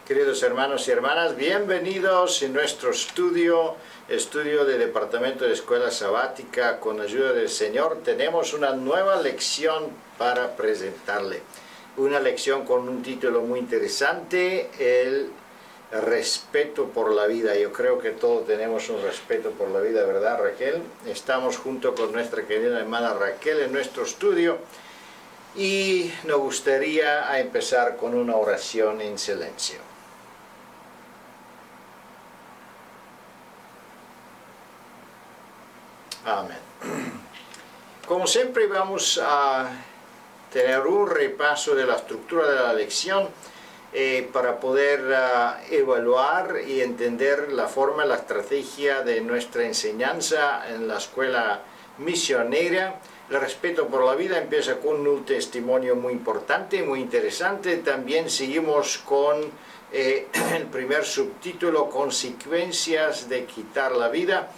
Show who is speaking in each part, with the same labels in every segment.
Speaker 1: Queridos hermanos y hermanas, bienvenidos en nuestro estudio de Departamento de Escuela Sabática. Con ayuda del Señor tenemos una nueva lección para presentarle. Una lección con un título muy interesante, el respeto por la vida. Yo creo que todos tenemos un respeto por la vida, ¿verdad, Raquel? Estamos junto con nuestra querida hermana Raquel en nuestro estudio y nos gustaría empezar con una oración en silencio. Amén. Como siempre vamos a tener un repaso de la estructura de la lección para poder evaluar y entender la forma, la estrategia de nuestra enseñanza en la escuela misionera. El respeto por la vida empieza con un testimonio muy importante, muy interesante. También seguimos con el primer subtítulo, consecuencias de quitar la vida.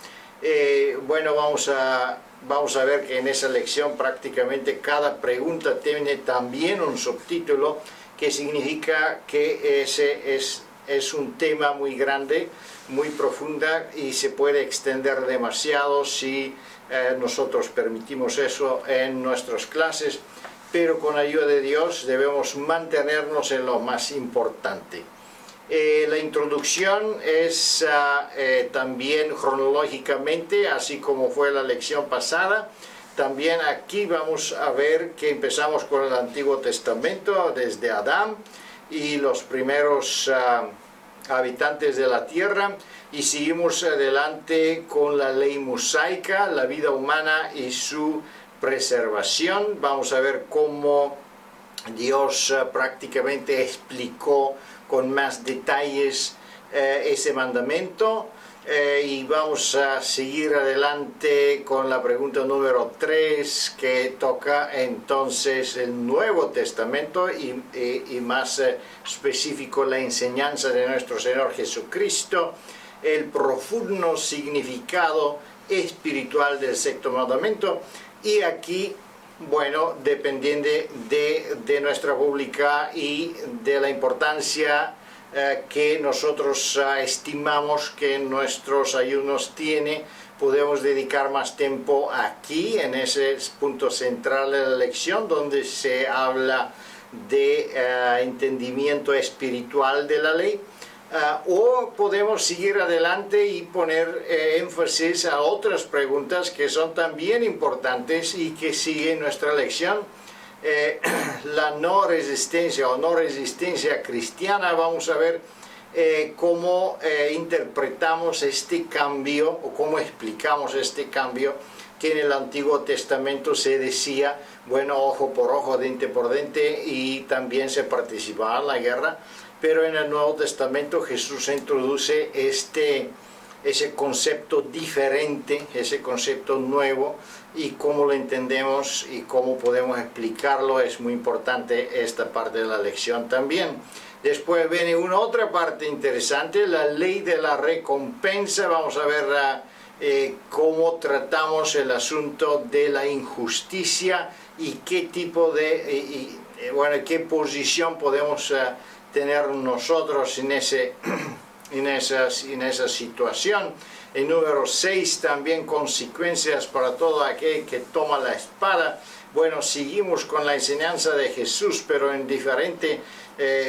Speaker 1: Bueno, vamos a ver que en esa lección prácticamente cada pregunta tiene también un subtítulo, que significa que ese es un tema muy grande, muy profunda y se puede extender demasiado si nosotros permitimos eso en nuestras clases, pero con ayuda de Dios debemos mantenernos en lo más importante. La introducción es también cronológicamente, así como fue la lección pasada. También aquí vamos a ver que empezamos con el Antiguo Testamento, desde Adán y los primeros habitantes de la tierra, y seguimos adelante con la ley mosaica, la vida humana y su preservación. Vamos a ver cómo Dios prácticamente explicó con más detalles ese mandamiento, y vamos a seguir adelante con la pregunta número 3, que toca entonces el Nuevo Testamento y más específico la enseñanza de nuestro Señor Jesucristo, el profundo significado espiritual del sexto mandamiento. Y aquí, bueno, dependiendo de nuestra pública y de la importancia que nosotros estimamos que nuestros ayunos tiene, podemos dedicar más tiempo aquí, en ese punto central de la lección, donde se habla de entendimiento espiritual de la ley. O podemos seguir adelante y poner énfasis a otras preguntas que son también importantes y que siguen nuestra lección. La no resistencia o no resistencia cristiana. Vamos a ver cómo interpretamos este cambio o cómo explicamos este cambio que en el Antiguo Testamento se decía, bueno, ojo por ojo, diente por diente, y también se participaba en la guerra. Pero en el Nuevo Testamento Jesús introduce ese concepto diferente, ese concepto nuevo, y cómo lo entendemos y cómo podemos explicarlo es muy importante esta parte de la lección también. Después viene una otra parte interesante, la ley de la recompensa. Vamos a ver cómo tratamos el asunto de la injusticia y qué tipo de, qué posición podemos tener nosotros en esa situación. El número 6 también, consecuencias para todo aquel que toma la espada. Bueno, seguimos con la enseñanza de Jesús, pero en diferentes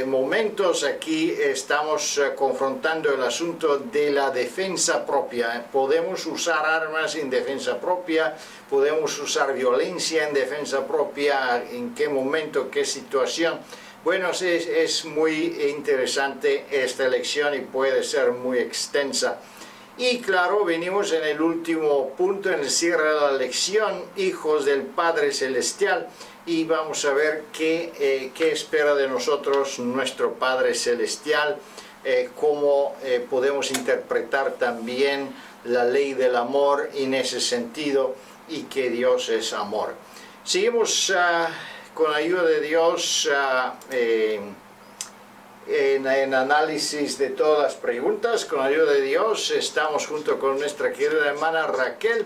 Speaker 1: momentos. Aquí estamos confrontando el asunto de la defensa propia. Podemos usar armas en defensa propia, podemos usar violencia en defensa propia, en qué momento, qué situación. Bueno, es muy interesante esta lección y puede ser muy extensa. Y claro, venimos en el último punto, en el cierre de la lección, hijos del Padre Celestial, y vamos a ver qué espera de nosotros nuestro Padre Celestial, cómo podemos interpretar también la ley del amor en ese sentido, y que Dios es amor. Seguimos con ayuda de Dios en análisis de todas las preguntas. Con ayuda de Dios estamos junto con nuestra querida hermana Raquel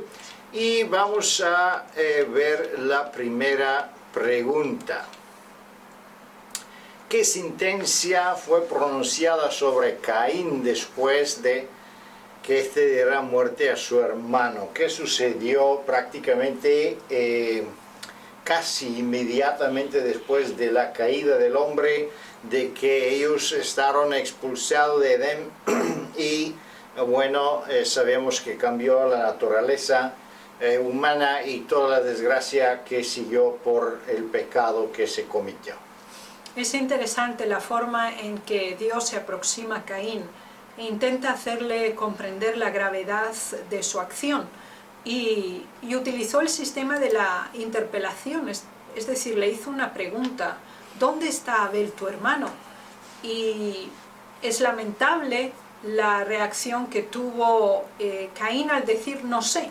Speaker 1: y vamos a ver la primera pregunta. ¿qué sentencia fue pronunciada sobre Caín después de que éste diera muerte a su hermano? ¿Qué sucedió prácticamente casi inmediatamente después de la caída del hombre, de que ellos estaban expulsados de Edén? Y bueno, sabemos que cambió la naturaleza humana y toda la desgracia que siguió por el pecado que se cometió.
Speaker 2: Es interesante la forma en que Dios se aproxima a Caín e intenta hacerle comprender la gravedad de su acción. Y utilizó el sistema de la interpelación, es decir, le hizo una pregunta: ¿dónde está Abel tu hermano? Y es lamentable la reacción que tuvo Caín al decir no sé.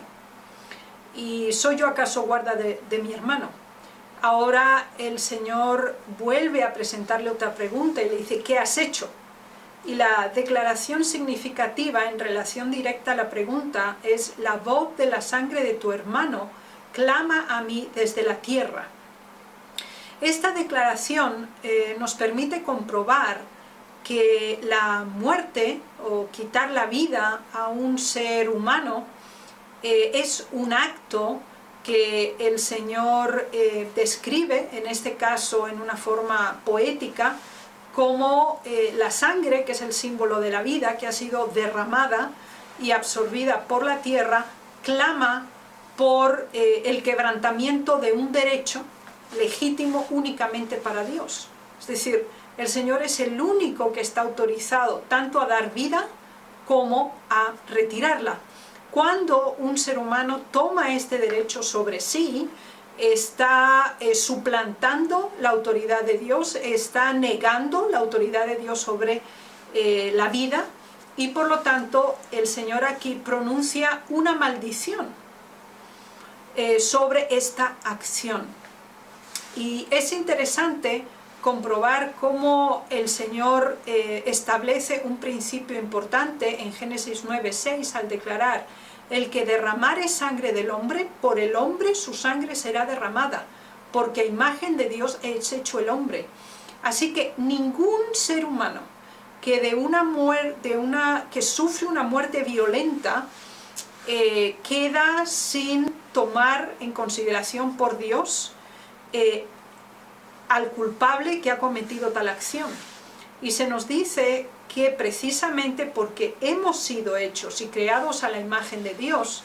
Speaker 2: ¿Y soy yo acaso guarda de mi hermano? Ahora el Señor vuelve a presentarle otra pregunta y le dice: ¿qué has hecho? Y la declaración significativa en relación directa a la pregunta es: la voz de la sangre de tu hermano clama a mí desde la tierra. Esta declaración nos permite comprobar que la muerte o quitar la vida a un ser humano es un acto que el Señor describe, en este caso en una forma poética, como la sangre, que es el símbolo de la vida, que ha sido derramada y absorbida por la tierra, clama por el quebrantamiento de un derecho legítimo únicamente para Dios. Es decir, el Señor es el único que está autorizado tanto a dar vida como a retirarla. Cuando un ser humano toma este derecho sobre sí, está suplantando la autoridad de Dios, está negando la autoridad de Dios sobre la vida, y por lo tanto el Señor aquí pronuncia una maldición sobre esta acción. Y es interesante comprobar cómo el Señor establece un principio importante en Génesis 9:6 al declarar: el que derramare sangre del hombre, por el hombre su sangre será derramada, porque a imagen de Dios es hecho el hombre. Así que ningún ser humano que que sufre una muerte violenta queda sin tomar en consideración por Dios al culpable que ha cometido tal acción. Y se nos dice que precisamente porque hemos sido hechos y creados a la imagen de Dios,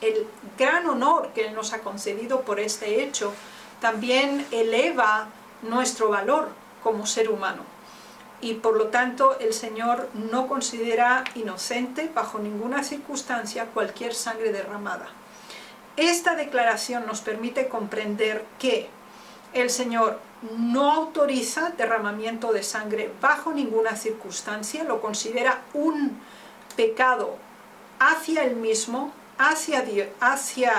Speaker 2: el gran honor que Él nos ha concedido por este hecho también eleva nuestro valor como ser humano. Y por lo tanto el Señor no considera inocente bajo ninguna circunstancia cualquier sangre derramada. Esta declaración nos permite comprender que el Señor no autoriza derramamiento de sangre bajo ninguna circunstancia, lo considera un pecado hacia él mismo, hacia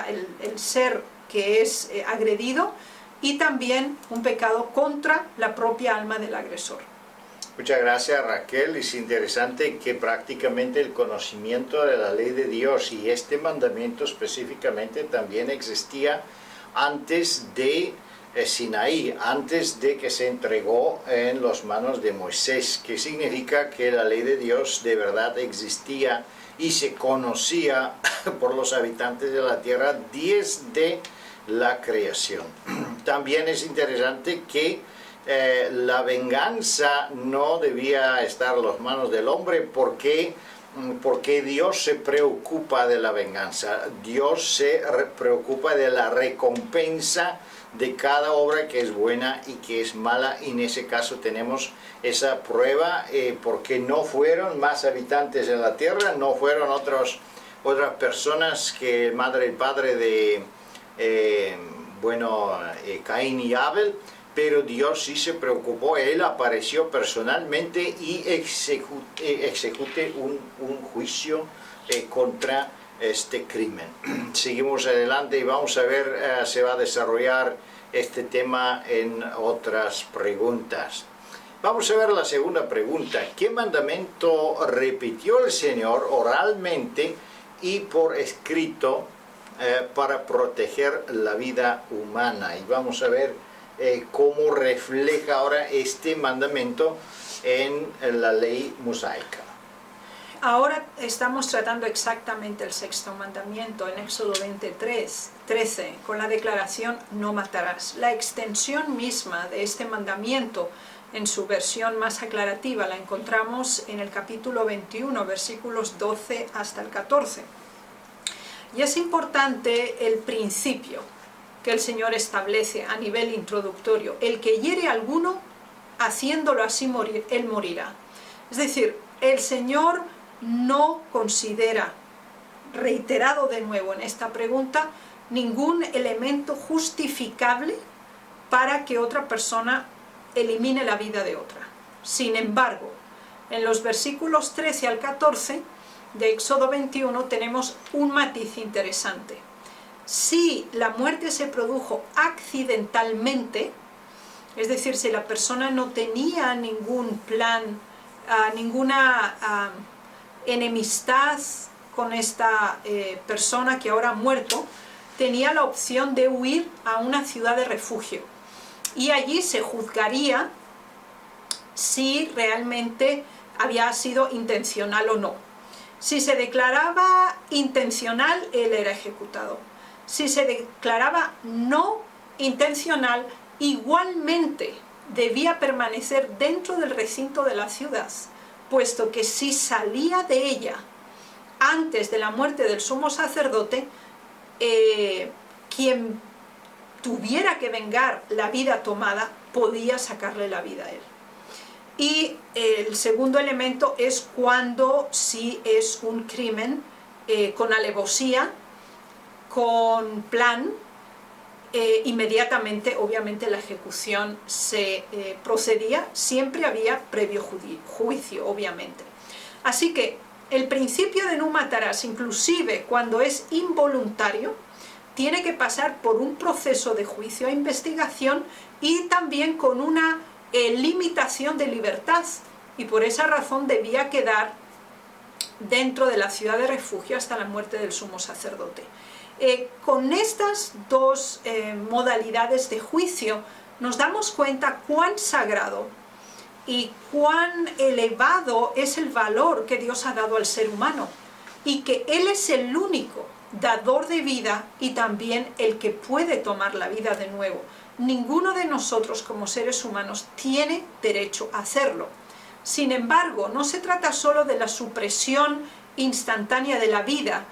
Speaker 2: el ser que es agredido, y también un pecado contra la propia alma del agresor.
Speaker 1: Muchas gracias, Raquel. Es interesante que prácticamente el conocimiento de la ley de Dios y este mandamiento específicamente también existía antes de Sinaí, antes de que se entregó en las manos de Moisés, que significa que la ley de Dios de verdad existía y se conocía por los habitantes de la tierra desde la creación. También es interesante que la venganza no debía estar en las manos del hombre, porque Dios se preocupa de la venganza. Dios se preocupa de la recompensa de cada obra que es buena y que es mala, y en ese caso tenemos esa prueba, porque no fueron más habitantes en la tierra, no fueron otras personas que madre y padre de Caín y Abel, pero Dios sí se preocupó. Él apareció personalmente y ejecute un juicio contra este crimen. Seguimos adelante y vamos a ver, se va a desarrollar este tema en otras preguntas. Vamos a ver la segunda pregunta. ¿Qué mandamiento repitió el Señor oralmente y por escrito para proteger la vida humana? Y vamos a ver cómo refleja ahora este mandamiento en la ley mosaica.
Speaker 2: Ahora estamos tratando exactamente el sexto mandamiento en Éxodo 13, con la declaración no matarás. La extensión misma de este mandamiento en su versión más aclarativa la encontramos en el capítulo 21, versículos 12 hasta el 14. Y es importante el principio que el Señor establece a nivel introductorio. El que hiere a alguno, haciéndolo así morir, él morirá. Es decir, el Señor no considera, reiterado de nuevo en esta pregunta, ningún elemento justificable para que otra persona elimine la vida de otra. Sin embargo, en los versículos 13 al 14 de Éxodo 21 tenemos un matiz interesante. Si la muerte se produjo accidentalmente, es decir, si la persona no tenía ningún plan, ninguna enemistad con esta persona que ahora ha muerto, tenía la opción de huir a una ciudad de refugio. Y allí se juzgaría si realmente había sido intencional o no. Si se declaraba intencional, él era ejecutado. Si se declaraba no intencional, igualmente debía permanecer dentro del recinto de la ciudad, puesto que si salía de ella antes de la muerte del sumo sacerdote, quien tuviera que vengar la vida tomada podía sacarle la vida a él. Y el segundo elemento es cuando sí es un crimen con alevosía, con plan, inmediatamente obviamente la ejecución se procedía, siempre había previo juicio obviamente. Así que el principio de no matarás, inclusive cuando es involuntario, tiene que pasar por un proceso de juicio e investigación y también con una limitación de libertad, y por esa razón debía quedar dentro de la ciudad de refugio hasta la muerte del sumo sacerdote. Con estas dos modalidades de juicio nos damos cuenta cuán sagrado y cuán elevado es el valor que Dios ha dado al ser humano, y que Él es el único dador de vida y también el que puede tomar la vida de nuevo. Ninguno de nosotros como seres humanos tiene derecho a hacerlo. Sin embargo, no se trata solo de la supresión instantánea de la vida,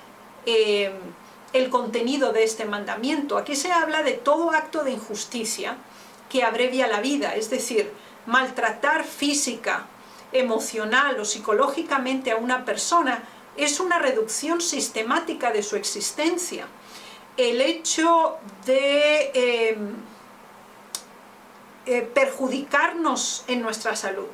Speaker 2: el contenido de este mandamiento. Aquí se habla de todo acto de injusticia que abrevia la vida, es decir, maltratar física, emocional o psicológicamente a una persona es una reducción sistemática de su existencia. El hecho de perjudicarnos en nuestra salud,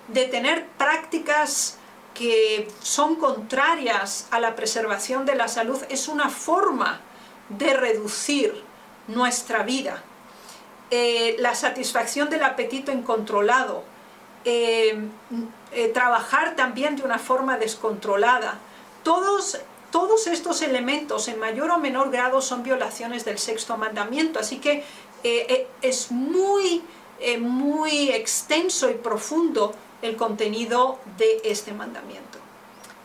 Speaker 2: de tener prácticas que son contrarias a la preservación de la salud, es una forma de reducir nuestra vida. La satisfacción del apetito incontrolado, trabajar también de una forma descontrolada, todos estos elementos en mayor o menor grado son violaciones del sexto mandamiento, así que es muy extenso y profundo el contenido de este mandamiento.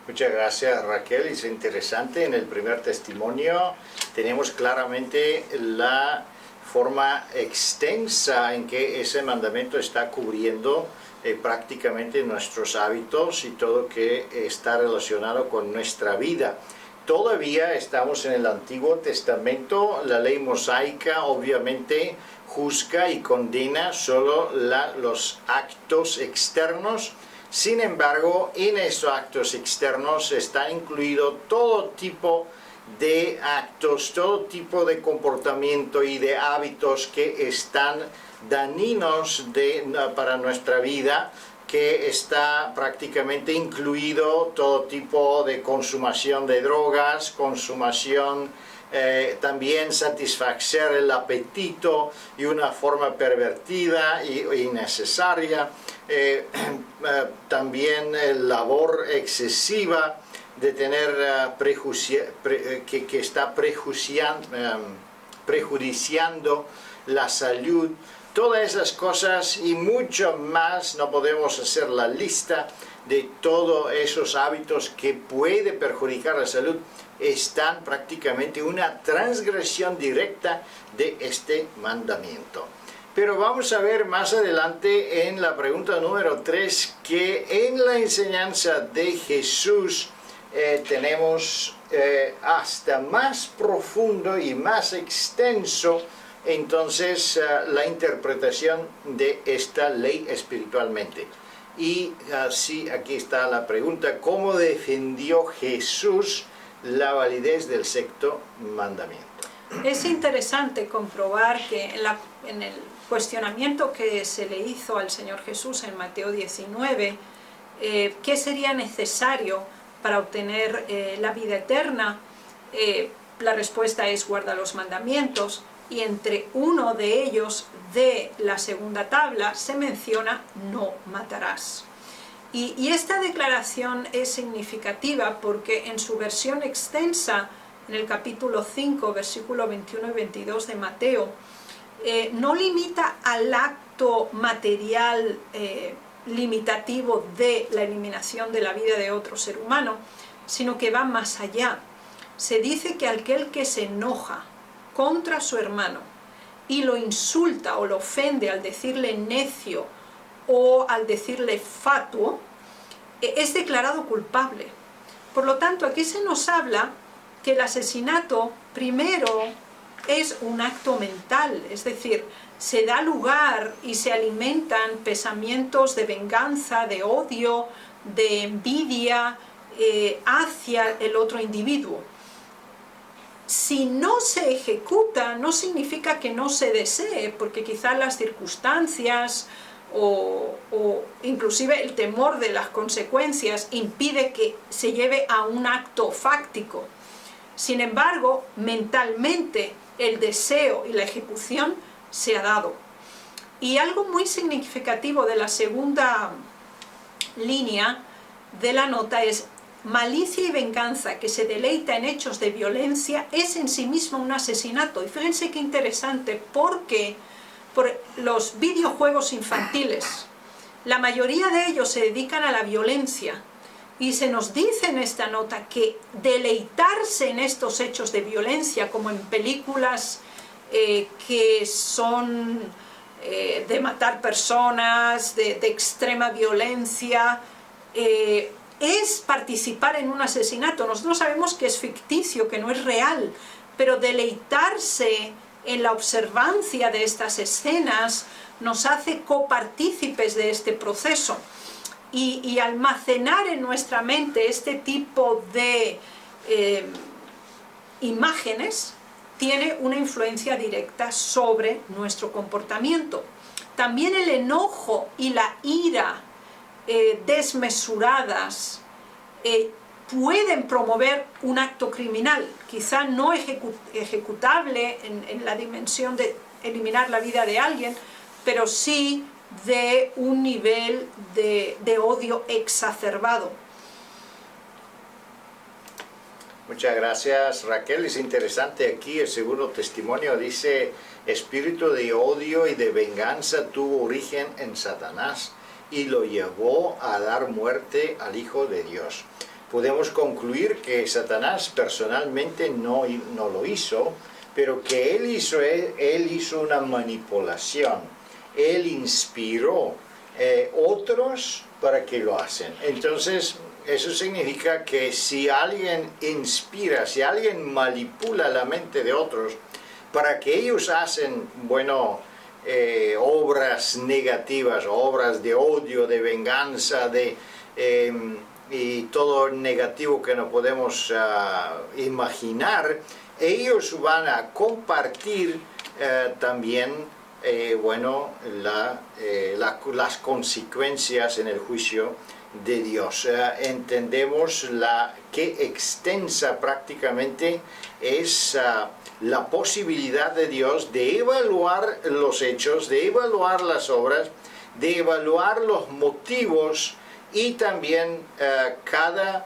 Speaker 1: Muchas gracias, Raquel. Es interesante, en el primer testimonio tenemos claramente la forma extensa en que ese mandamiento está cubriendo prácticamente nuestros hábitos y todo que está relacionado con nuestra vida. Todavía estamos en el Antiguo Testamento. La ley mosaica obviamente juzga y condena solo los actos externos. Sin embargo, en esos actos externos está incluido todo tipo de actos, todo tipo de comportamiento y de hábitos que están dañinos para nuestra vida, que está prácticamente incluido todo tipo de consumación de drogas, también satisfacer el apetito de una forma pervertida y innecesaria, también labor excesiva de tener que está prejudiciando la salud, todas esas cosas y mucho más, no podemos hacer la lista de todos esos hábitos que puede perjudicar la salud, están prácticamente una transgresión directa de este mandamiento. Pero vamos a ver más adelante en la pregunta número 3 que en la enseñanza de Jesús tenemos hasta más profundo y más extenso entonces la interpretación de esta ley espiritualmente. Y así aquí está la pregunta: ¿cómo defendió Jesús la validez del sexto mandamiento?
Speaker 2: Es interesante comprobar que en el cuestionamiento que se le hizo al Señor Jesús en Mateo 19, ¿qué sería necesario para obtener la vida eterna? La respuesta es: guarda los mandamientos. Y entre uno de ellos, de la segunda tabla, se menciona no matarás. Y esta declaración es significativa porque en su versión extensa, en el capítulo 5, versículo 21 y 22 de Mateo, no limita al acto material limitativo de la eliminación de la vida de otro ser humano, sino que va más allá. Se dice que aquel que se enoja contra su hermano y lo insulta o lo ofende al decirle necio o al decirle fatuo, es declarado culpable. Por lo tanto, aquí se nos habla que el asesinato primero es un acto mental, es decir, se da lugar y se alimentan pensamientos de venganza, de odio, de envidia hacia el otro individuo. Si no se ejecuta, no significa que no se desee, porque quizás las circunstancias o inclusive el temor de las consecuencias impide que se lleve a un acto fáctico. Sin embargo, mentalmente el deseo y la ejecución se ha dado. Y algo muy significativo de la segunda línea de la nota es: malicia y venganza que se deleita en hechos de violencia es en sí mismo un asesinato. Y fíjense qué interesante, porque por los videojuegos infantiles, la mayoría de ellos se dedican a la violencia. Y se nos dice en esta nota que deleitarse en estos hechos de violencia, como en películas que son de matar personas, de extrema violencia, es participar en un asesinato. Nosotros sabemos que es ficticio, que no es real, pero deleitarse en la observancia de estas escenas nos hace copartícipes de este proceso. Y almacenar en nuestra mente este tipo de imágenes tiene una influencia directa sobre nuestro comportamiento. También el enojo y la ira desmesuradas pueden promover un acto criminal, quizá no ejecutable en la dimensión de eliminar la vida de alguien, pero sí de un nivel de odio exacerbado.
Speaker 1: Muchas gracias, Raquel. Es interesante aquí el segundo testimonio. Dice: espíritu de odio y de venganza tuvo origen en Satanás y lo llevó a dar muerte al Hijo de Dios. Podemos concluir que Satanás personalmente no lo hizo, pero que él hizo una manipulación. Él inspiró otros para que lo hacen. Entonces, eso significa que si alguien inspira, si alguien manipula la mente de otros para que ellos hacen, obras negativas, obras de odio, de venganza, y todo negativo que no podemos imaginar, ellos van a compartir también las consecuencias en el juicio de Dios. Entendemos qué extensa prácticamente es la posibilidad de Dios de evaluar los hechos, de evaluar las obras, de evaluar los motivos y también cada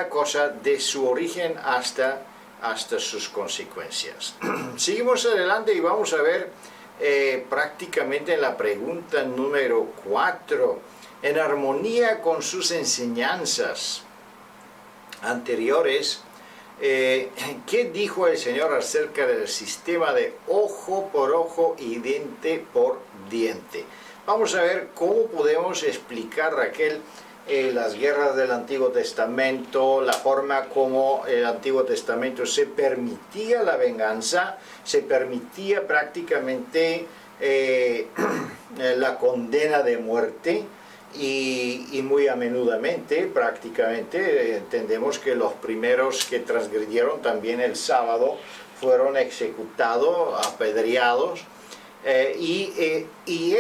Speaker 1: cosa de su origen hasta sus consecuencias. Seguimos adelante y vamos a ver prácticamente en la pregunta número 4, en armonía con sus enseñanzas anteriores, ¿qué dijo el Señor acerca del sistema de ojo por ojo y diente por diente? Vamos a ver cómo podemos explicar, Raquel, las guerras del Antiguo Testamento, la forma como el Antiguo Testamento se permitía la venganza, se permitía prácticamente la condena de muerte, y muy a menudamente, prácticamente, entendemos que los primeros que transgredieron también el sábado fueron ejecutados, apedreados, y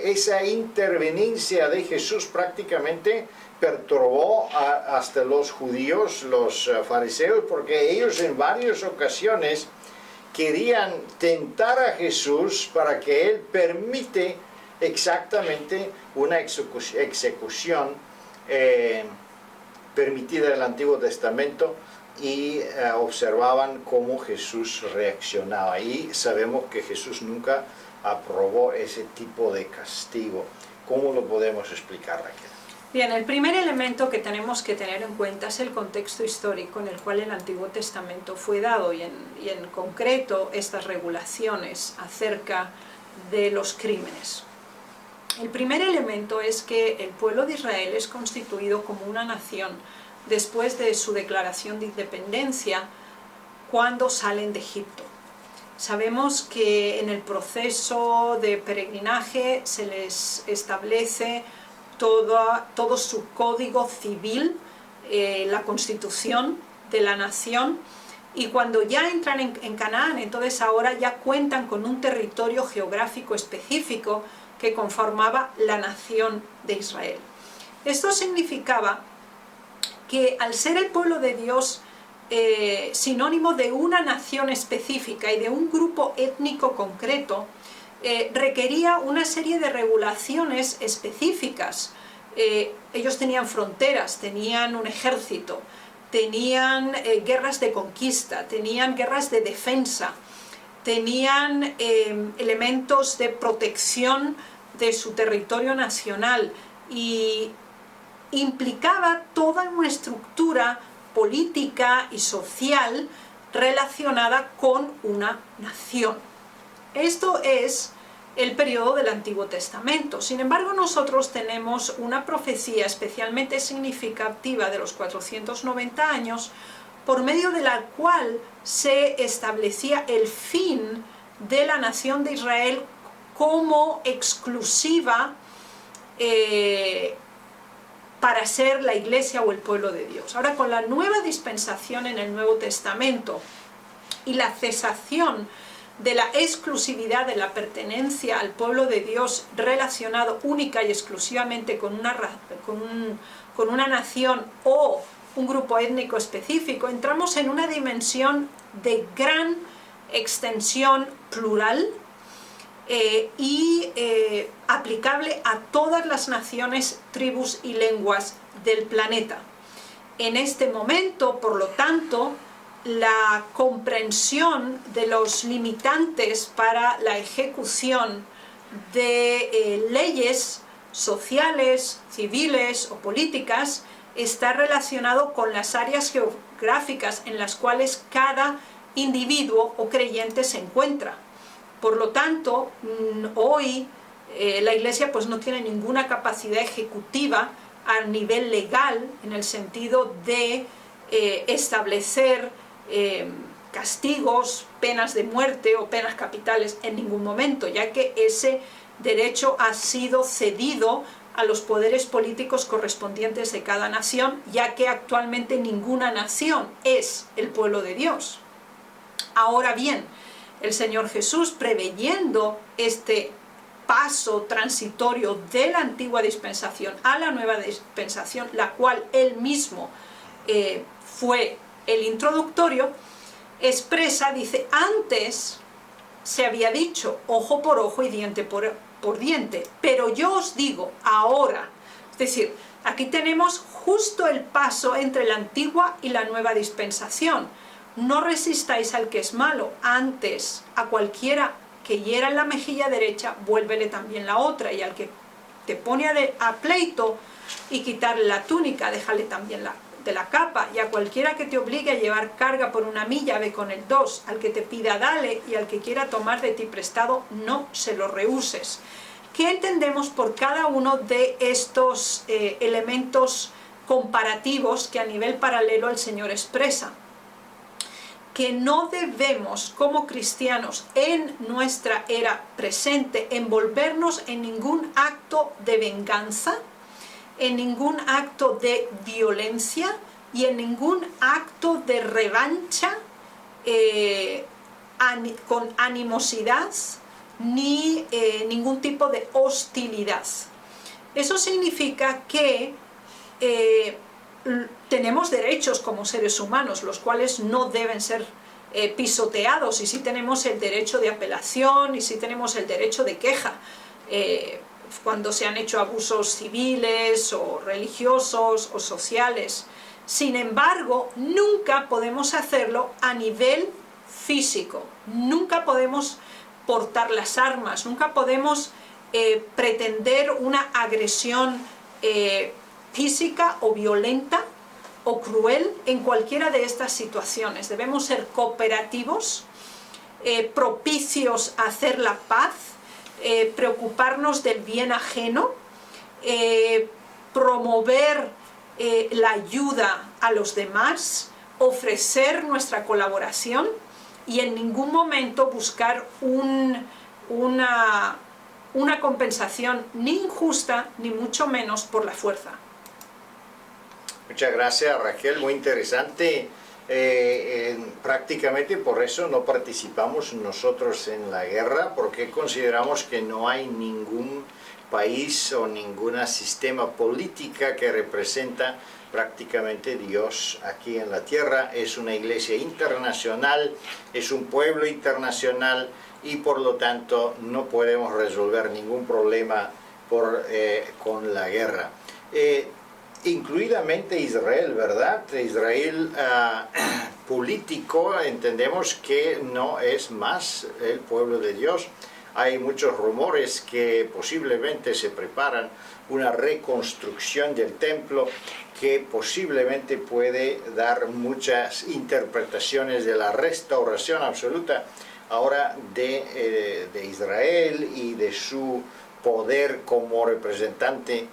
Speaker 1: esa interveniencia de Jesús prácticamente perturbó hasta los judíos, los fariseos, porque ellos en varias ocasiones querían tentar a Jesús para que Él permite exactamente una ejecución permitida en el Antiguo Testamento, y observaban cómo Jesús reaccionaba, y sabemos que Jesús nunca aprobó ese tipo de castigo. ¿Cómo lo podemos explicar, Raquel?
Speaker 2: Bien, el primer elemento que tenemos que tener en cuenta es el contexto histórico en el cual el Antiguo Testamento fue dado, y en concreto estas regulaciones acerca de los crímenes. El primer elemento es que el pueblo de Israel es constituido como una nación después de su declaración de independencia, cuando salen de Egipto. Sabemos que en el proceso de peregrinaje se les establece todo su código civil, la constitución de la nación, y cuando ya entran en Canaán, entonces ahora ya cuentan con un territorio geográfico específico que conformaba la nación de Israel. Esto significaba que al ser el pueblo de Dios sinónimo de una nación específica y de un grupo étnico concreto, requería una serie de regulaciones específicas. Ellos tenían fronteras, tenían un ejército, tenían guerras de conquista, tenían guerras de defensa, tenían elementos de protección de su territorio nacional, y implicaba toda una estructura política y social relacionada con una nación. Esto es el periodo del Antiguo Testamento. Sin embargo, nosotros tenemos una profecía especialmente significativa de los 490 años, por medio de la cual se establecía el fin de la nación de Israel como exclusiva para ser la iglesia o el pueblo de Dios. Ahora, con la nueva dispensación en el Nuevo Testamento y la cesación de la exclusividad de la pertenencia al pueblo de Dios relacionado única y exclusivamente con una nación o un grupo étnico específico, entramos en una dimensión de gran extensión plural y aplicable a todas las naciones, tribus y lenguas del planeta. En este momento, por lo tanto, la comprensión de los limitantes para la ejecución de leyes sociales, civiles o políticas está relacionado con las áreas geográficas en las cuales cada individuo o creyente se encuentra. Por lo tanto, hoy la Iglesia pues no tiene ninguna capacidad ejecutiva a nivel legal, en el sentido de establecer castigos, penas de muerte o penas capitales en ningún momento, ya que ese derecho ha sido cedido a los poderes políticos correspondientes de cada nación, ya que actualmente ninguna nación es el pueblo de Dios. Ahora bien, el Señor Jesús, preveyendo este paso transitorio de la antigua dispensación a la nueva dispensación, la cual Él mismo fue el introductorio, expresa, dice, antes se había dicho ojo por ojo y diente por diente, pero yo os digo ahora, es decir, aquí tenemos justo el paso entre la antigua y la nueva dispensación. No resistáis al que es malo, antes a cualquiera que hiera en la mejilla derecha, vuélvele también la otra, y al que te pone a pleito y quitarle la túnica, déjale también de la capa, y a cualquiera que te obligue a llevar carga por 1 milla, ve con el 2, al que te pida dale, y al que quiera tomar de ti prestado, no se lo rehuses. ¿Qué entendemos por cada uno de estos elementos comparativos que a nivel paralelo el Señor expresa? Que no debemos, como cristianos, en nuestra era presente, envolvernos en ningún acto de venganza, en ningún acto de violencia y en ningún acto de revancha con animosidad ni ningún tipo de hostilidad. Eso significa que tenemos derechos como seres humanos, los cuales no deben ser pisoteados, y sí tenemos el derecho de apelación y sí tenemos el derecho de queja cuando se han hecho abusos civiles o religiosos o sociales. Sin embargo, nunca podemos hacerlo a nivel físico, nunca podemos portar las armas, nunca podemos pretender una agresión física o violenta o cruel en cualquiera de estas situaciones. Debemos ser cooperativos, propicios a hacer la paz, preocuparnos del bien ajeno, promover la ayuda a los demás, ofrecer nuestra colaboración y en ningún momento buscar una compensación ni injusta ni mucho menos por la fuerza.
Speaker 1: Muchas gracias, Raquel, muy interesante. Prácticamente por eso no participamos nosotros en la guerra, porque consideramos que no hay ningún país o ningún sistema política que representa prácticamente Dios aquí en la tierra. Es una iglesia internacional, es un pueblo internacional, y por lo tanto no podemos resolver ningún problema con la guerra. Incluidamente Israel, ¿verdad? Israel político, entendemos que no es más el pueblo de Dios. Hay muchos rumores que posiblemente se preparan una reconstrucción del templo que posiblemente puede dar muchas interpretaciones de la restauración absoluta ahora de Israel y de su poder como representante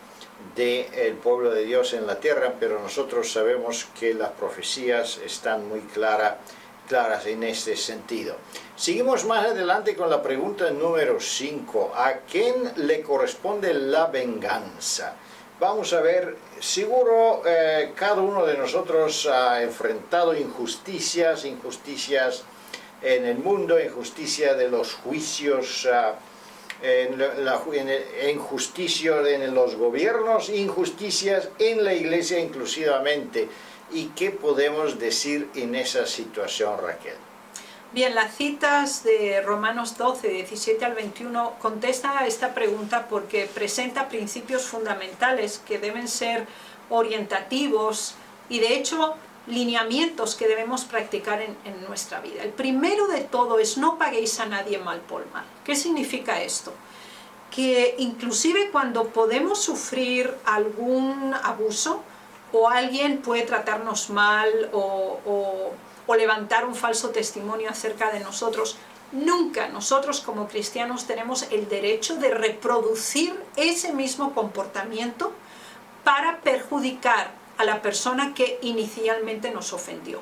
Speaker 1: del pueblo de Dios en la tierra, pero nosotros sabemos que las profecías están muy claras en este sentido. Seguimos más adelante con la pregunta número 5. ¿A quién le corresponde la venganza? Vamos a ver, seguro cada uno de nosotros ha enfrentado injusticias en el mundo, injusticia de los juicios, injusticias en los gobiernos, injusticias en la iglesia inclusivamente. ¿Y qué podemos decir en esa situación, Raquel?
Speaker 2: Bien, las citas de Romanos 12, 17 al 21 contestan a esta pregunta porque presenta principios fundamentales que deben ser orientativos y de hecho lineamientos que debemos practicar en nuestra vida. El primero de todo es: no paguéis a nadie mal por mal. ¿Qué significa esto? Que inclusive cuando podemos sufrir algún abuso o alguien puede tratarnos mal o levantar un falso testimonio acerca de nosotros, nunca nosotros como cristianos tenemos el derecho de reproducir ese mismo comportamiento para perjudicar a la persona que inicialmente nos ofendió.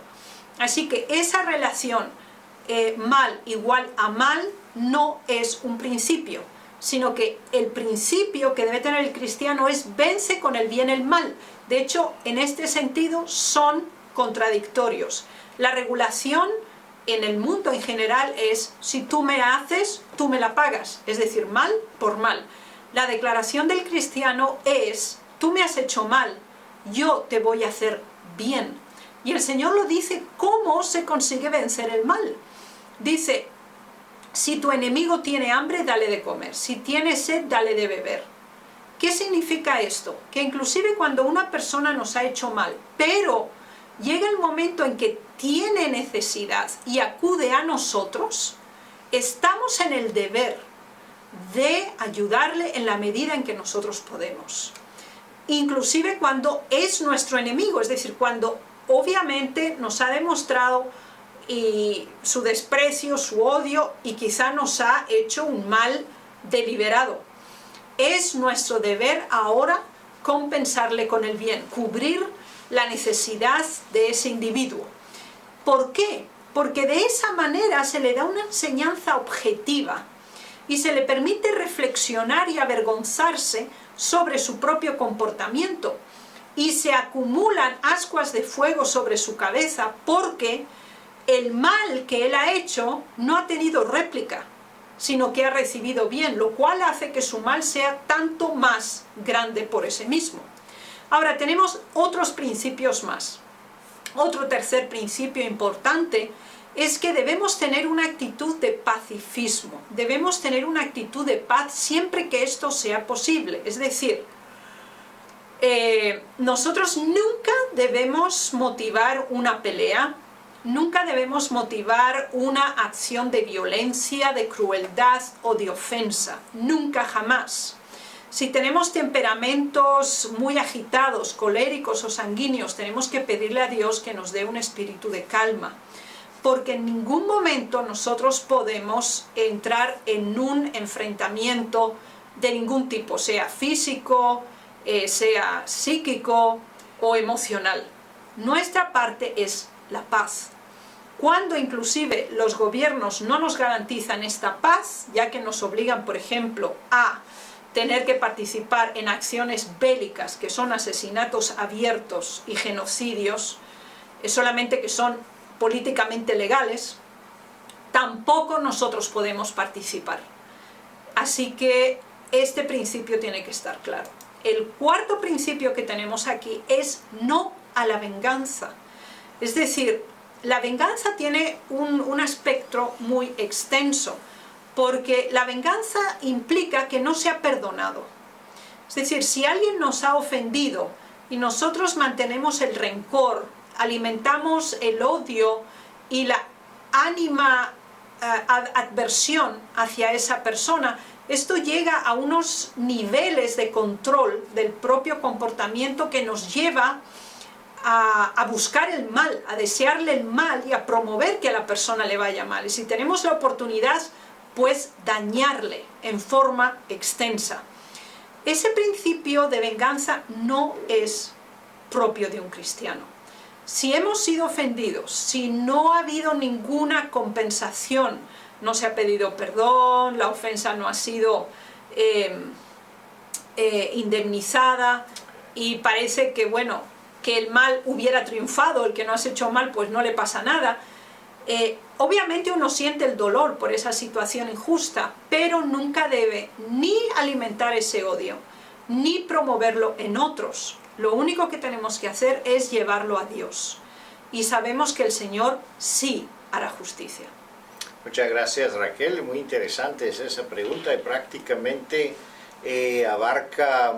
Speaker 2: Así que esa relación mal igual a mal no es un principio, sino que el principio que debe tener el cristiano es: vence con el bien el mal. De hecho, en este sentido son contradictorios. La regulación en el mundo en general es: si tú me haces, tú me la pagas, es decir, mal por mal. La declaración del cristiano es: tú me has hecho mal, yo te voy a hacer bien. Y el Señor lo dice cómo se consigue vencer el mal. Dice: si tu enemigo tiene hambre, dale de comer. Si tiene sed, dale de beber. ¿Qué significa esto? Que inclusive cuando una persona nos ha hecho mal, pero llega el momento en que tiene necesidad y acude a nosotros, estamos en el deber de ayudarle en la medida en que nosotros podemos. Inclusive cuando es nuestro enemigo, es decir, cuando obviamente nos ha demostrado su desprecio, su odio, y quizá nos ha hecho un mal deliberado. Es nuestro deber ahora compensarle con el bien, cubrir la necesidad de ese individuo. ¿Por qué? Porque de esa manera se le da una enseñanza objetiva y se le permite reflexionar y avergonzarse sobre su propio comportamiento, y se acumulan ascuas de fuego sobre su cabeza porque el mal que él ha hecho no ha tenido réplica, sino que ha recibido bien, lo cual hace que su mal sea tanto más grande por ese mismo. Ahora tenemos otros principios más. Otro tercer principio importante es que debemos tener una actitud de pacifismo, debemos tener una actitud de paz siempre que esto sea posible. Es decir, nosotros nunca debemos motivar una pelea, nunca debemos motivar una acción de violencia, de crueldad o de ofensa, nunca jamás. Si tenemos temperamentos muy agitados, coléricos o sanguíneos, tenemos que pedirle a Dios que nos dé un espíritu de calma, porque en ningún momento nosotros podemos entrar en un enfrentamiento de ningún tipo, sea físico, sea psíquico o emocional. Nuestra parte es la paz. Cuando inclusive los gobiernos no nos garantizan esta paz, ya que nos obligan, por ejemplo, a tener que participar en acciones bélicas, que son asesinatos abiertos y genocidios, solamente que son políticamente legales, tampoco nosotros podemos participar. Así que este principio tiene que estar claro. El cuarto principio que tenemos aquí es no a la venganza. Es decir, la venganza tiene un aspecto muy extenso, porque la venganza implica que no se ha perdonado. Es decir, si alguien nos ha ofendido y nosotros mantenemos el rencor, alimentamos el odio y la adversión hacia esa persona, esto llega a unos niveles de control del propio comportamiento que nos lleva a buscar el mal, a desearle el mal y a promover que a la persona le vaya mal. Y si tenemos la oportunidad, pues dañarle en forma extensa. Ese principio de venganza no es propio de un cristiano. Si hemos sido ofendidos, si no ha habido ninguna compensación, no se ha pedido perdón, la ofensa no ha sido indemnizada y parece que, bueno, que el mal hubiera triunfado, el que no has hecho mal, pues no le pasa nada. Obviamente uno siente el dolor por esa situación injusta, pero nunca debe ni alimentar ese odio, ni promoverlo en otros. Lo único que tenemos que hacer es llevarlo a Dios. Y sabemos que el Señor sí hará justicia.
Speaker 1: Muchas gracias, Raquel. Muy interesante es esa pregunta y prácticamente abarca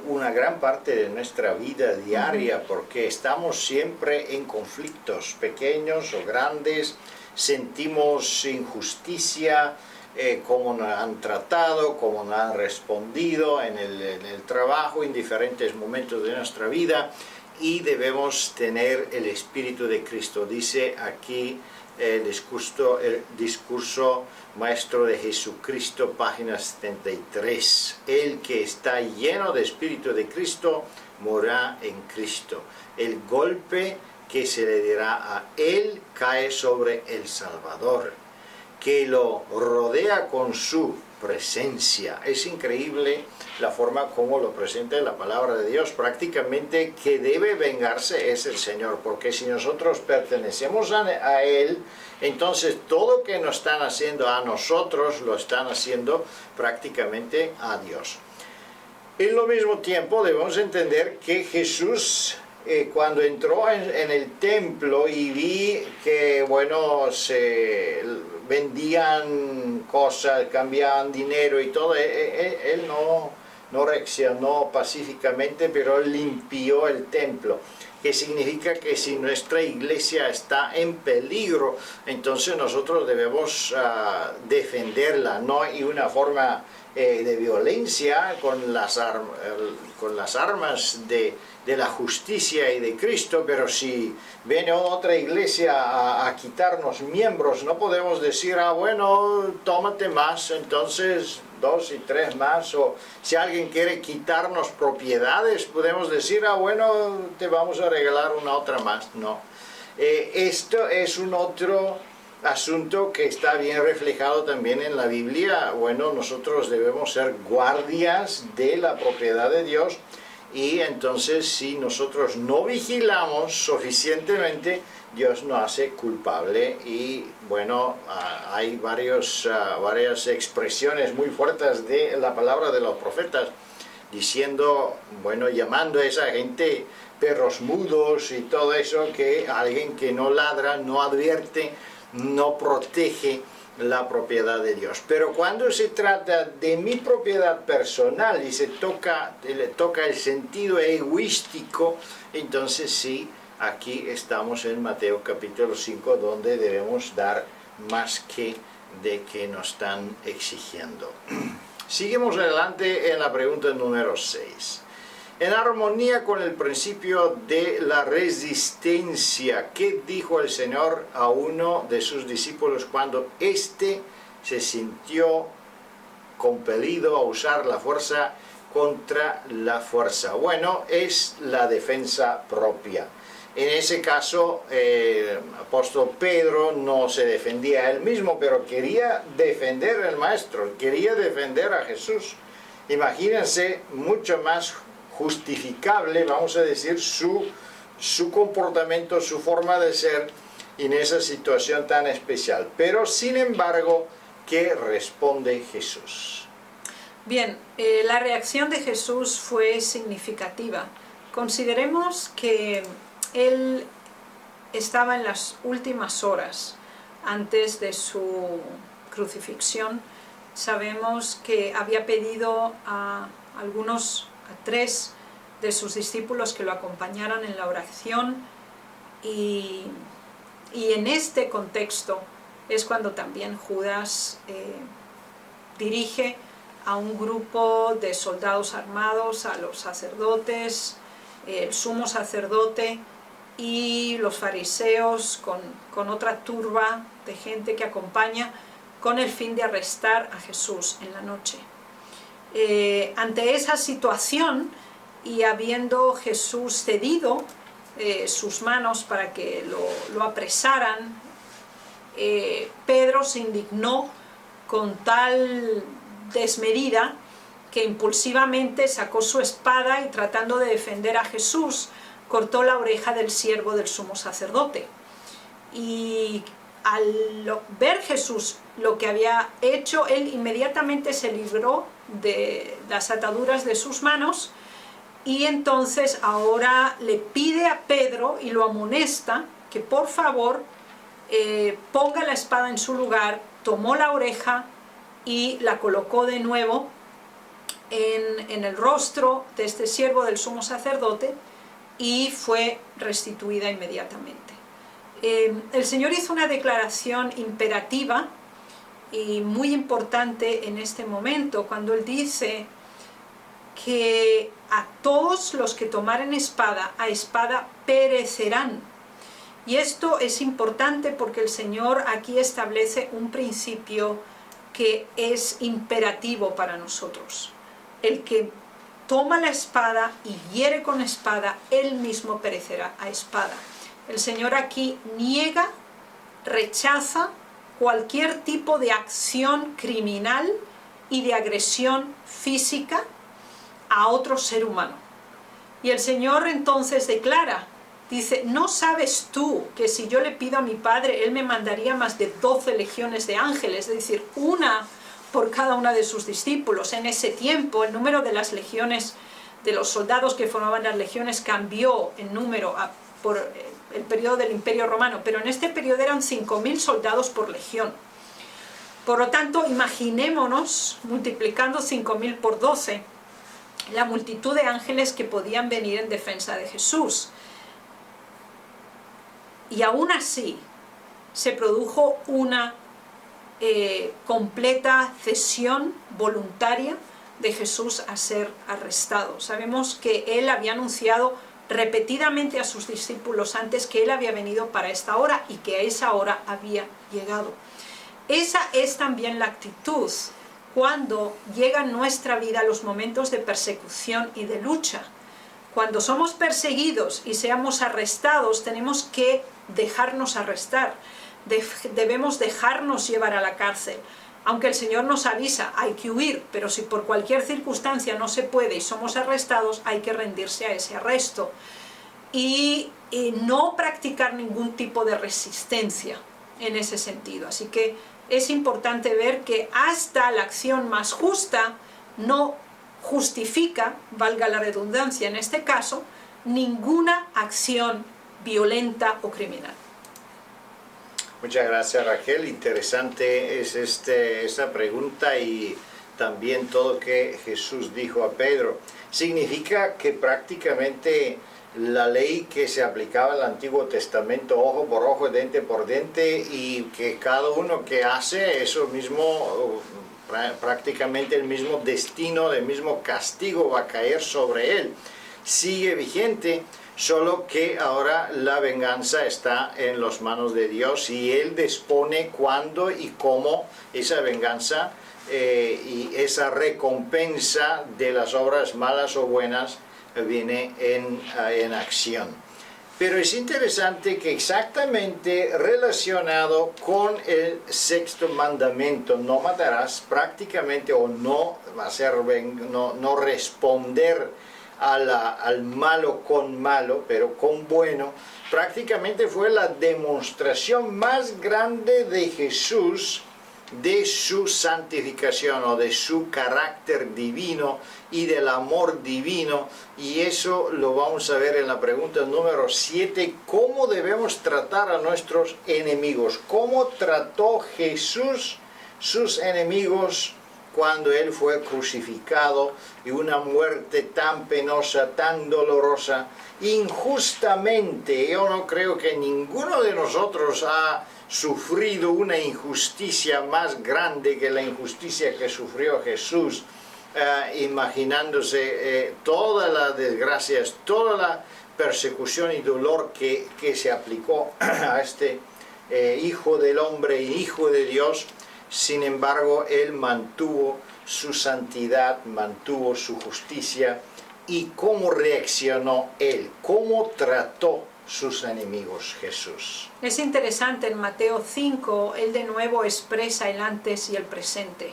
Speaker 1: una gran parte de nuestra vida diaria, porque estamos siempre en conflictos pequeños o grandes, sentimos injusticia, cómo nos han tratado, cómo nos han respondido en el trabajo, en diferentes momentos de nuestra vida, y debemos tener el Espíritu de Cristo. Dice aquí el discurso maestro de Jesucristo, página 73. El que está lleno de Espíritu de Cristo morará en Cristo. El golpe que se le dará a él cae sobre el Salvador, que lo rodea con su presencia. Es increíble la forma como lo presenta la palabra de Dios. Prácticamente que debe vengarse es el Señor, porque si nosotros pertenecemos a Él, entonces todo lo que nos están haciendo a nosotros lo están haciendo prácticamente a Dios. En lo mismo tiempo debemos entender que Jesús, cuando entró en el templo y vi que, bueno, se vendían cosas, cambiaban dinero y todo, él no reaccionó pacíficamente, pero limpió el templo. que significa que si nuestra iglesia está en peligro, entonces nosotros debemos defenderla, no y una forma de violencia con las armas de la justicia y de Cristo, pero si viene otra iglesia a quitarnos miembros, no podemos decir, bueno, tómate más, entonces 2 y 3 más, o si alguien quiere quitarnos propiedades, podemos decir, bueno, te vamos a regalar una otra más. No, esto es un otro asunto que está bien reflejado también en la Biblia. Bueno, nosotros debemos ser guardias de la propiedad de Dios, y entonces si nosotros no vigilamos suficientemente, Dios nos hace culpable. Y bueno, hay varias expresiones muy fuertes de la palabra de los profetas, diciendo, bueno, llamando a esa gente perros mudos y todo eso, que alguien que no ladra, no advierte, no protege la propiedad de Dios. Pero cuando se trata de mi propiedad personal y le toca el sentido egoístico, entonces sí, aquí estamos en Mateo capítulo 5, donde debemos dar más de que nos están exigiendo. Seguimos adelante en la pregunta número 6. En armonía con el principio de la resistencia, ¿qué dijo el Señor a uno de sus discípulos cuando éste se sintió compelido a usar la fuerza contra la fuerza? Bueno, es la defensa propia. En ese caso, el apóstol Pedro no se defendía a él mismo, pero quería defender al Maestro, quería defender a Jesús. Imagínense, mucho más justificable, vamos a decir, su comportamiento, su forma de ser en esa situación tan especial. Pero, sin embargo, ¿qué responde Jesús?
Speaker 2: Bien, la reacción de Jesús fue significativa. Consideremos que Él estaba en las últimas horas antes de su crucifixión. Sabemos que había pedido a 3 de sus discípulos que lo acompañaran en la oración, y en este contexto es cuando también Judas dirige a un grupo de soldados armados, a los sacerdotes, el sumo sacerdote y los fariseos con otra turba de gente que acompaña, con el fin de arrestar a Jesús en la noche. Ante esa situación, y habiendo Jesús cedido sus manos para que lo apresaran, Pedro se indignó con tal desmedida que impulsamente sacó su espada y, tratando de defender a Jesús, cortó la oreja del siervo del sumo sacerdote. Y al ver Jesús lo que había hecho, él inmediatamente se libró de las ataduras de sus manos, y entonces ahora le pide a Pedro y lo amonesta que por favor ponga la espada en su lugar. Tomó la oreja y la colocó de nuevo en el rostro de este siervo del sumo sacerdote, y fue restituida inmediatamente. El Señor hizo una declaración imperativa y muy importante en este momento, cuando Él dice que a todos los que tomaren espada, a espada perecerán. Y esto es importante porque el Señor aquí establece un principio que es imperativo para nosotros. El que toma la espada y hiere con espada, él mismo perecerá a espada. El Señor aquí niega, rechaza cualquier tipo de acción criminal y de agresión física a otro ser humano. Y el Señor entonces declara, dice: ¿no sabes tú que si yo le pido a mi Padre, Él me mandaría más de 12 legiones de ángeles? Es decir, una por cada una de sus discípulos. En ese tiempo el número de las legiones, de los soldados que formaban las legiones, cambió en número por el periodo del Imperio Romano, pero en este periodo eran 5.000 soldados por legión. Por lo tanto, imaginémonos, multiplicando 5.000 por 12, la multitud de ángeles que podían venir en defensa de Jesús. Y aún así se produjo una completa cesión voluntaria de Jesús a ser arrestado. Sabemos que él había anunciado repetidamente a sus discípulos antes que él había venido para esta hora y que a esa hora había llegado. Esa es también la actitud cuando llegan en nuestra vida los momentos de persecución y de lucha. Cuando somos perseguidos y seamos arrestados, tenemos que dejarnos arrestar, debemos dejarnos llevar a la cárcel. Aunque el Señor nos avisa, hay que huir, pero si por cualquier circunstancia no se puede y somos arrestados, hay que rendirse a ese arresto. Y no practicar ningún tipo de resistencia en ese sentido. Así que es importante ver que hasta la acción más justa no justifica, valga la redundancia en este caso, ninguna acción violenta o criminal.
Speaker 1: Muchas gracias, Raquel. Interesante es esta pregunta y también todo lo que Jesús dijo a Pedro. Significa que prácticamente la ley que se aplicaba en el Antiguo Testamento, ojo por ojo, diente por diente, y que cada uno que hace eso mismo, prácticamente el mismo destino, el mismo castigo va a caer sobre él. Sigue vigente, solo que ahora la venganza está en las manos de Dios y Él dispone cuándo y cómo esa venganza y esa recompensa de las obras malas o buenas viene en acción. Pero es interesante que exactamente relacionado con el sexto mandamiento, no matarás, prácticamente, o no responder al malo con malo, pero con bueno, prácticamente fue la demostración más grande de Jesús de su santificación o de su carácter divino y del amor divino, y eso lo vamos a ver en la pregunta número 7, ¿cómo debemos tratar a nuestros enemigos? ¿Cómo trató Jesús sus enemigos cuando Él fue crucificado y una muerte tan penosa, tan dolorosa, injustamente? Yo no creo que ninguno de nosotros ha sufrido una injusticia más grande que la injusticia que sufrió Jesús, imaginándose todas las desgracias, toda la persecución y dolor que se aplicó a este Hijo del Hombre y Hijo de Dios. Sin embargo, Él mantuvo su santidad, mantuvo su justicia. ¿Y cómo reaccionó Él? ¿Cómo trató sus enemigos Jesús?
Speaker 2: Es interesante, en Mateo 5, Él de nuevo expresa el antes y el presente.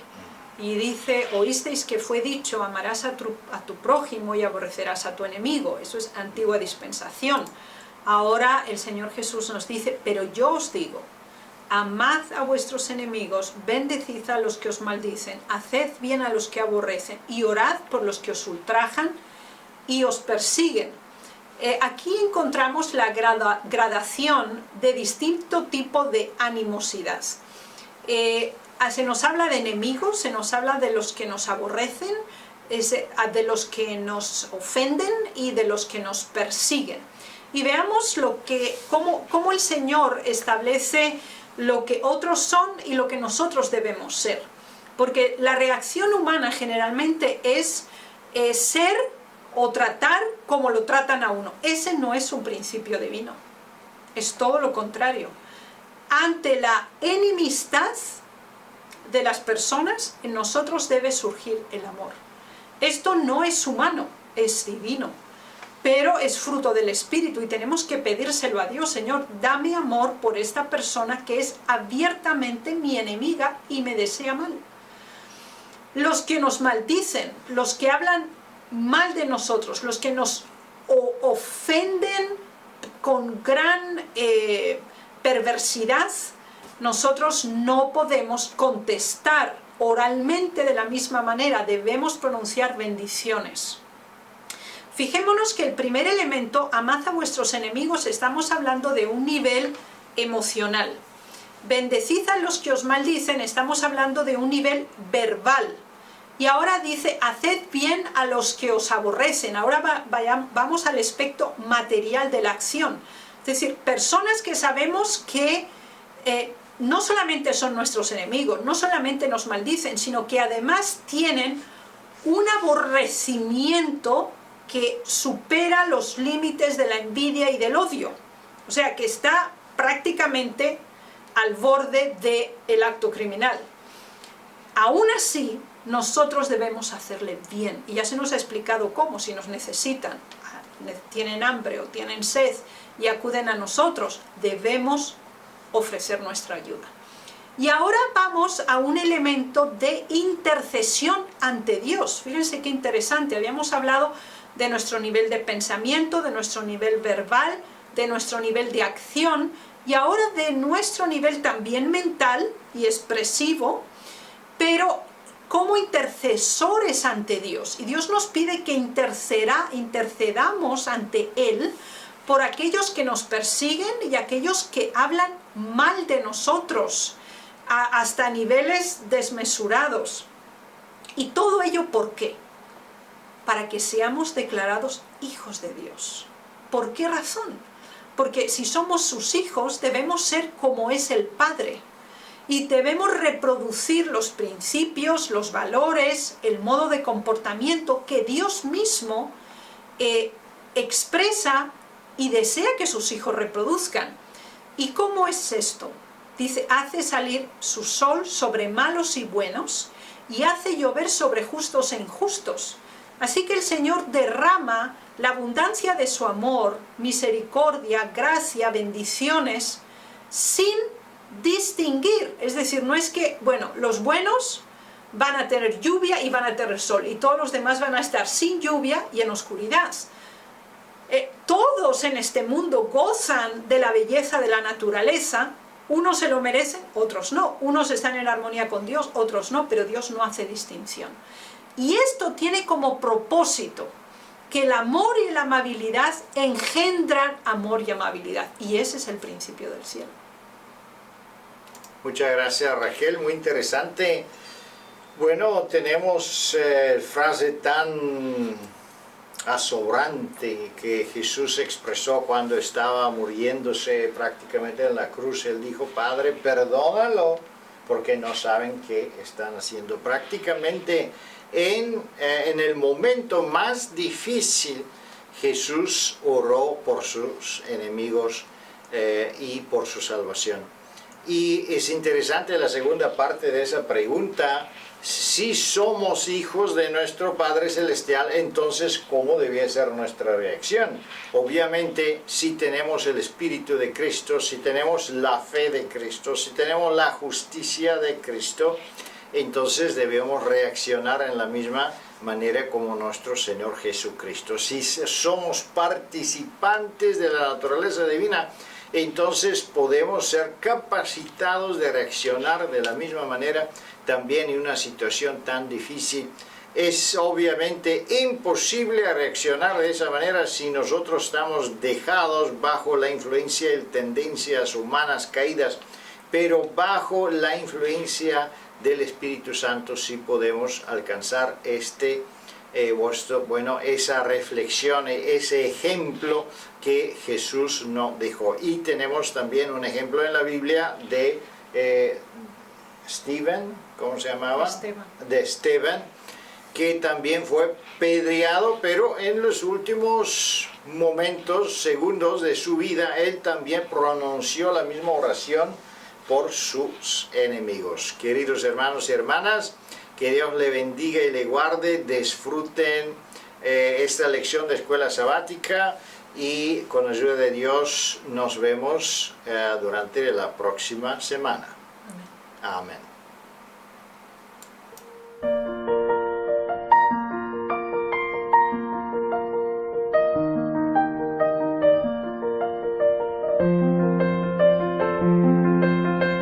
Speaker 2: Y dice, oísteis que fue dicho, amarás a tu prójimo y aborrecerás a tu enemigo. Eso es antigua dispensación. Ahora el Señor Jesús nos dice, pero yo os digo, amad a vuestros enemigos, bendecid a los que os maldicen, haced bien a los que aborrecen y orad por los que os ultrajan y os persiguen. Aquí encontramos la gradación de distinto tipo de animosidad. Se nos habla de enemigos, se nos habla de los que nos aborrecen, de los que nos ofenden y de los que nos persiguen. Y veamos cómo el Señor establece lo que otros son y lo que nosotros debemos ser. Porque la reacción humana generalmente es ser o tratar como lo tratan a uno. Ese no es un principio divino. Es todo lo contrario. Ante la enemistad de las personas, en nosotros debe surgir el amor. Esto no es humano, es divino, pero es fruto del Espíritu y tenemos que pedírselo a Dios. Señor, dame amor por esta persona que es abiertamente mi enemiga y me desea mal. Los que nos maldicen, los que hablan mal de nosotros, los que nos ofenden con gran perversidad, nosotros no podemos contestar oralmente de la misma manera, debemos pronunciar bendiciones. Fijémonos que el primer elemento, amad a vuestros enemigos, estamos hablando de un nivel emocional. Bendecid a los que os maldicen, estamos hablando de un nivel verbal. Y ahora dice, haced bien a los que os aborrecen. Ahora vamos al aspecto material de la acción. Es decir, personas que sabemos que no solamente son nuestros enemigos, no solamente nos maldicen, sino que además tienen un aborrecimiento que supera los límites de la envidia y del odio. O sea, que está prácticamente al borde del acto criminal. Aún así, nosotros debemos hacerle bien. Y ya se nos ha explicado cómo, si nos necesitan, tienen hambre o tienen sed y acuden a nosotros, debemos ofrecer nuestra ayuda. Y ahora vamos a un elemento de intercesión ante Dios. Fíjense qué interesante, habíamos hablado de nuestro nivel de pensamiento, de nuestro nivel verbal, de nuestro nivel de acción, y ahora de nuestro nivel también mental y expresivo, pero como intercesores ante Dios. Y Dios nos pide que intercedamos ante Él por aquellos que nos persiguen y aquellos que hablan mal de nosotros, hasta niveles desmesurados. Y todo ello, ¿por qué? Para que seamos declarados hijos de Dios. ¿Por qué razón? Porque si somos sus hijos, debemos ser como es el Padre. Y debemos reproducir los principios, los valores, el modo de comportamiento que Dios mismo expresa y desea que sus hijos reproduzcan. ¿Y cómo es esto? Dice, hace salir su sol sobre malos y buenos y hace llover sobre justos e injustos. Así que el Señor derrama la abundancia de su amor, misericordia, gracia, bendiciones, sin distinguir. Es decir, no es que, bueno, los buenos van a tener lluvia y van a tener sol, y todos los demás van a estar sin lluvia y en oscuridad. Todos en este mundo gozan de la belleza de la naturaleza. Unos se lo merecen, otros no. Unos están en armonía con Dios, otros no, pero Dios no hace distinción. Y esto tiene como propósito que el amor y la amabilidad engendran amor y amabilidad. Y ese es el principio del cielo.
Speaker 1: Muchas gracias, Raquel, muy interesante. Bueno, tenemos frase tan asombrante que Jesús expresó cuando estaba muriéndose prácticamente en la cruz. Él dijo, Padre, perdónalo, porque no saben qué están haciendo. Prácticamente en el momento más difícil, Jesús oró por sus enemigos y por su salvación. Y es interesante la segunda parte de esa pregunta. Si somos hijos de nuestro Padre Celestial, entonces ¿cómo debía ser nuestra reacción? Obviamente, si tenemos el Espíritu de Cristo, si tenemos la fe de Cristo, si tenemos la justicia de Cristo, entonces debemos reaccionar en la misma manera como nuestro Señor Jesucristo. Si somos participantes de la naturaleza divina, entonces podemos ser capacitados de reaccionar de la misma manera también en una situación tan difícil. Es obviamente imposible reaccionar de esa manera si nosotros estamos dejados bajo la influencia de tendencias humanas caídas, pero bajo la influencia del Espíritu Santo sí podemos alcanzar esa reflexión, ese ejemplo que Jesús nos dejó. Y tenemos también un ejemplo en la Biblia de Stephen, ¿cómo se llamaba? De Esteban, que también fue pedreado, pero en los últimos momentos, segundos de su vida, él también pronunció la misma oración por sus enemigos. Queridos hermanos y hermanas, que Dios le bendiga y le guarde, disfruten esta lección de escuela sabática y con la ayuda de Dios nos vemos durante la próxima semana. Amén.